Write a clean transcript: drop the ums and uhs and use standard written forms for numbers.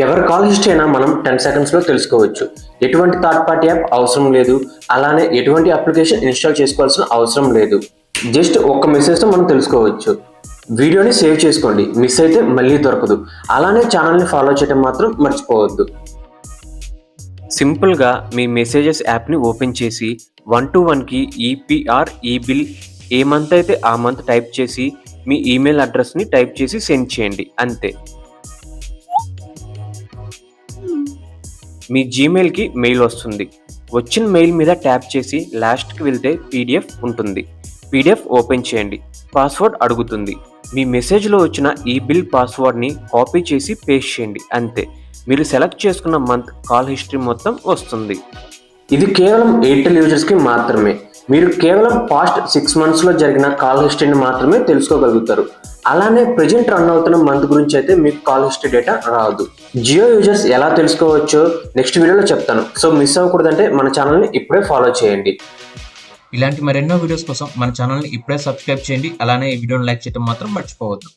ఎవరి call history అయినా మనం 10 సెకండ్స్లో తెలుసుకోవచ్చు. ఎటువంటి థర్డ్ పార్టీ యాప్ అవసరం లేదు, అలానే ఎటువంటి అప్లికేషన్ ఇన్స్టాల్ చేసుకోవాల్సిన అవసరం లేదు. జస్ట్ ఒక్క మెసేజ్తో మనం తెలుసుకోవచ్చు. వీడియోని సేవ్ చేసుకోండి, మిస్ అయితే మళ్ళీ దొరకదు. అలానే ఛానల్ని ఫాలో చేయడం మాత్రం మర్చిపోవద్దు. సింపుల్గా మీ మెసేజెస్ యాప్ని ఓపెన్ చేసి 1 to 1కి ఈపీఆర్ ఈబిల్ ఏ మంత్ అయితే ఆ మంత్ టైప్ చేసి మీ ఈమెయిల్ అడ్రస్ని టైప్ చేసి సెండ్ చేయండి, అంతే. మీ జీమెయిల్కి మెయిల్ వస్తుంది. వచ్చిన మెయిల్ మీద ట్యాప్ చేసి లాస్ట్కి వెళ్తే పీడిఎఫ్ ఉంటుంది. పీడిఎఫ్ ఓపెన్ చేయండి. పాస్వర్డ్ అడుగుతుంది. మీ మెసేజ్లో వచ్చిన ఈ బిల్ పాస్వర్డ్ని కాపీ చేసి పేస్ట్ చేయండి, అంతే. మీరు సెలెక్ట్ చేసుకున్న మంత్ కాల్ హిస్టరీ మొత్తం వస్తుంది. ఇది కేవలం ఎయిర్టెల్ యూజర్స్కి మాత్రమే. మీరు కేవలం పాస్ట్ 6 monthsలో జరిగిన కాల్ హిస్టరీని మాత్రమే తెలుసుకోగలుగుతారు. అలానే ప్రెజెంట్ రన్ అవుతున్న మంత్ గురించి అయితే మీకు కాల్ హిస్టరీ డేటా రాదు. జియో యూజర్స్ ఎలా తెలుసుకోవచ్చో నెక్స్ట్ వీడియోలో చెప్తాను. సో మిస్ అవ్వకూడదంటే మన ఛానల్ని ఇప్పుడే ఫాలో చేయండి. ఇలాంటి మరెన్నో వీడియోస్ కోసం మన ఛానల్ని ఇప్పుడే సబ్స్క్రైబ్ చేయండి. అలానే ఈ వీడియోని లైక్ చేయడం మాత్రం మర్చిపోవద్దు.